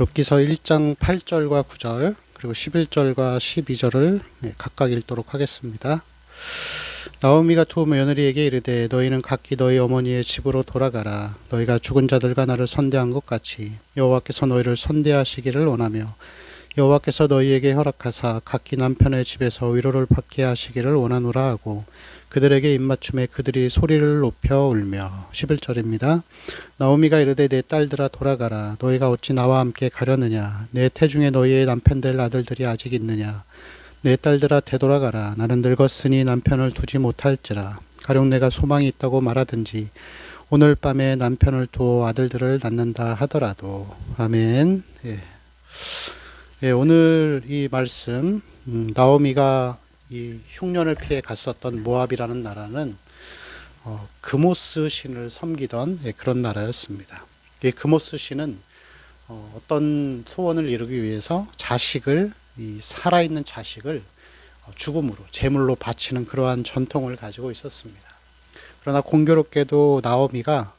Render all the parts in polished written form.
욥기서 1장 8절과 9절 그리고 11절과 12절을 각각 읽도록 하겠습니다. 나오미가 두 며느리에게 이르되 너희는 각기 너희 어머니의 집으로 돌아가라. 너희가 죽은 자들과 나를 선대한 것 같이 여호와께서 너희를 선대하시기를 원하며 여호와께서 너희에게 허락하사 각기 남편의 집에서 위로를 받게 하시기를 원하노라 하고 그들에게 입맞춤에 그들이 소리를 높여 울며 11절입니다. 나오미가 이르되 내 딸들아 돌아가라. 너희가 어찌 나와 함께 가려느냐. 내 태중에 너희의 남편 될 아들들이 아직 있느냐. 내 딸들아 되돌아가라. 나는 늙었으니 남편을 두지 못할지라. 가령 내가 소망이 있다고 말하든지 오늘 밤에 남편을 두어 아들들을 낳는다 하더라도. 아멘. 오늘 이 말씀 나오미가 이 흉년을 피해 갔었던 모압이라는 나라는 그모스 신을 섬기던 그런 나라였습니다. 이 그모스 신은 어떤 소원을 이루기 위해서 이 살아있는 자식을 죽음으로 제물로 바치는 그러한 전통을 가지고 있었습니다. 그러나 공교롭게도 나오미가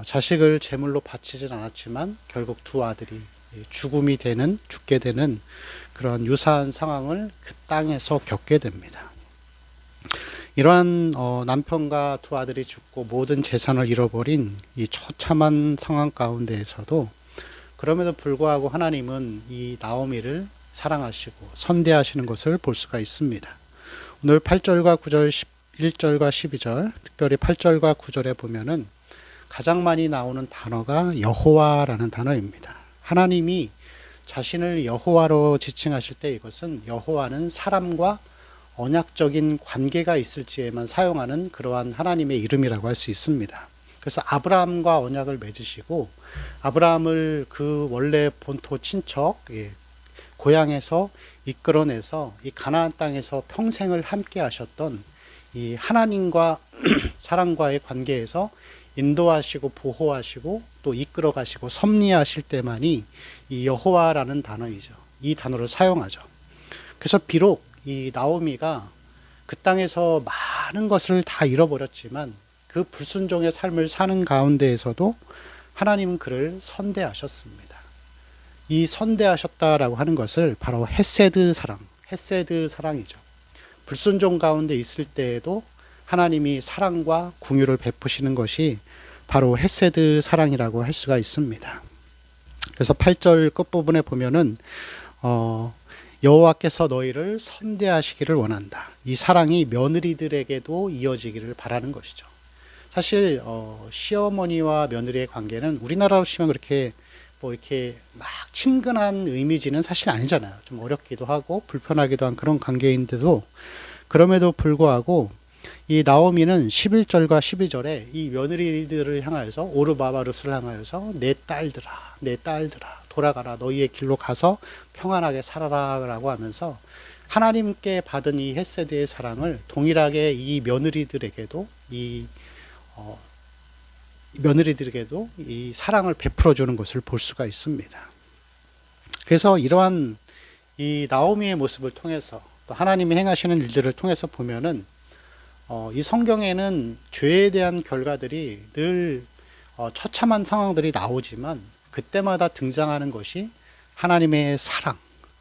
자식을 제물로 바치진 않았지만 결국 두 아들이 죽게 되는 그런 유사한 상황을 그 땅에서 겪게 됩니다. 이러한 남편과 두 아들이 죽고 모든 재산을 잃어버린 이 처참한 상황 가운데에서도 그럼에도 불구하고 하나님은 이 나오미를 사랑하시고 선대하시는 것을 볼 수가 있습니다. 오늘 8절과 9절, 11절과 12절, 특별히 8절과 9절에 보면은 가장 많이 나오는 단어가 여호와라는 단어입니다. 하나님이 자신을 여호와로 지칭하실 때 이것은 여호와는 사람과 언약적인 관계가 있을지에만 사용하는 그러한 하나님의 이름이라고 할 수 있습니다. 그래서 아브라함과 언약을 맺으시고 아브라함을 그 원래 본토 친척 고향에서 이끌어내서 이 가나안 땅에서 평생을 함께 하셨던 이 하나님과 사람과의 관계에서 인도하시고 보호하시고 또 이끌어 가시고 섭리하실 때만이 이 여호와라는 단어이죠. 이 단어를 사용하죠. 그래서 비록 이 나오미가 그 땅에서 많은 것을 다 잃어버렸지만 그 불순종의 삶을 사는 가운데에서도 하나님은 그를 선대하셨습니다. 이 선대하셨다라고 하는 것을 바로 헤세드 사랑이죠. 불순종 가운데 있을 때에도 하나님이 사랑과 긍휼을 베푸시는 것이 바로 헤세드 사랑이라고 할 수가 있습니다. 그래서 8절 끝부분에 보면은 여호와께서 너희를 선대하시기를 원한다. 이 사랑이 며느리들에게도 이어지기를 바라는 것이죠. 사실 시어머니와 며느리의 관계는 우리나라로 치면 그렇게 이렇게 막 친근한 이미지는 사실 아니잖아요. 좀 어렵기도 하고 불편하기도 한 그런 관계인데도 그럼에도 불구하고 이 나오미는 11절과 12절에 이 며느리들을 향하여서 오르바바루스를 향하여서 내 딸들아 돌아가라. 너희의 길로 가서 평안하게 살아라 라고 하면서 하나님께 받은 이 헤세드의 사랑을 동일하게 이 며느리들에게도 이 사랑을 베풀어 주는 것을 볼 수가 있습니다. 그래서 이러한 이 나오미의 모습을 통해서 또 하나님이 행하시는 일들을 통해서 보면은 이 성경에는 죄에 대한 결과들이 늘 처참한 상황들이 나오지만 그때마다 등장하는 것이 하나님의 사랑,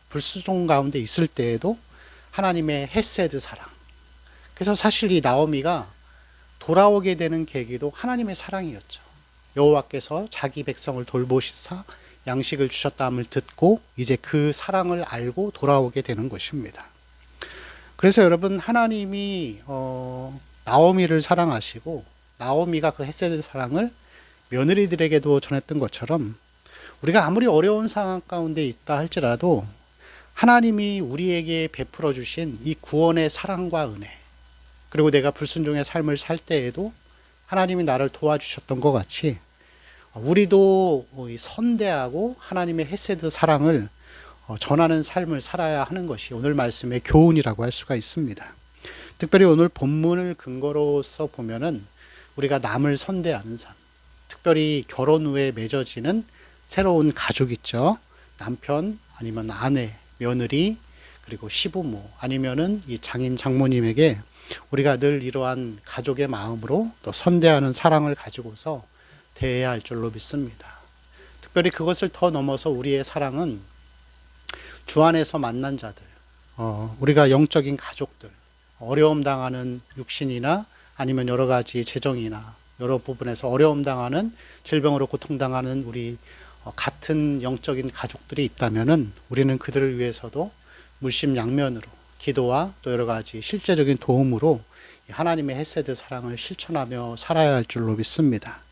불순종 가운데 있을 때에도 하나님의 헤세드 사랑. 그래서 사실 이 나오미가 돌아오게 되는 계기도 하나님의 사랑이었죠. 여호와께서 자기 백성을 돌보시사 양식을 주셨다함을 듣고 이제 그 사랑을 알고 돌아오게 되는 것입니다. 그래서 여러분 하나님이 나오미를 사랑하시고 나오미가 그 헤세드 사랑을 며느리들에게도 전했던 것처럼 우리가 아무리 어려운 상황 가운데 있다 할지라도 하나님이 우리에게 베풀어 주신 이 구원의 사랑과 은혜 그리고 내가 불순종의 삶을 살 때에도 하나님이 나를 도와주셨던 것 같이 우리도 선대하고 하나님의 헤세드 사랑을 전하는 삶을 살아야 하는 것이 오늘 말씀의 교훈이라고 할 수가 있습니다. 특별히 오늘 본문을 근거로서 보면은 우리가 남을 선대하는 삶, 특별히 결혼 후에 맺어지는 새로운 가족 있죠. 남편 아니면 아내, 며느리 그리고 시부모 아니면은 이 장인 장모님에게 우리가 늘 이러한 가족의 마음으로 또 선대하는 사랑을 가지고서 대해야 할 줄로 믿습니다. 특별히 그것을 더 넘어서 우리의 사랑은 주 안에서 만난 자들, 우리가 영적인 가족들, 어려움 당하는 육신이나 아니면 여러 가지 재정이나 여러 부분에서 어려움 당하는 질병으로 고통당하는 우리 같은 영적인 가족들이 있다면은 우리는 그들을 위해서도 물심양면으로 기도와 또 여러 가지 실제적인 도움으로 하나님의 헤세드 사랑을 실천하며 살아야 할 줄로 믿습니다.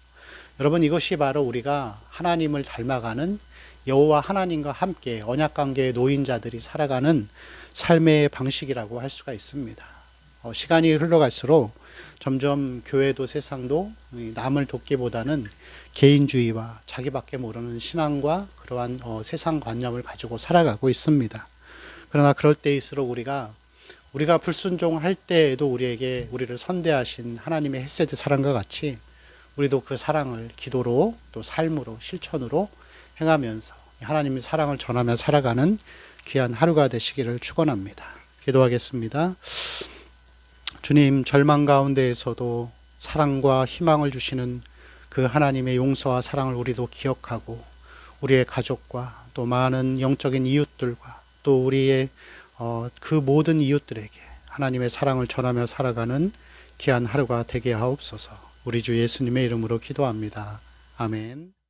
여러분, 이것이 바로 우리가 하나님을 닮아가는 여호와 하나님과 함께 언약관계의 노인자들이 살아가는 삶의 방식이라고 할 수가 있습니다. 시간이 흘러갈수록 점점 교회도 세상도 남을 돕기보다는 개인주의와 자기밖에 모르는 신앙과 그러한 세상 관념을 가지고 살아가고 있습니다. 그러나 그럴 때일수록 우리가 불순종할 때에도 우리를 선대하신 하나님의 헤세드 사랑과 같이 우리도 그 사랑을 기도로 또 삶으로 실천으로 행하면서 하나님의 사랑을 전하며 살아가는 귀한 하루가 되시기를 축원합니다. 기도하겠습니다. 주님, 절망 가운데에서도 사랑과 희망을 주시는 그 하나님의 용서와 사랑을 우리도 기억하고 우리의 가족과 또 많은 영적인 이웃들과 또 우리의 그 모든 이웃들에게 하나님의 사랑을 전하며 살아가는 귀한 하루가 되게 하옵소서. 우리 주 예수님의 이름으로 기도합니다. 아멘.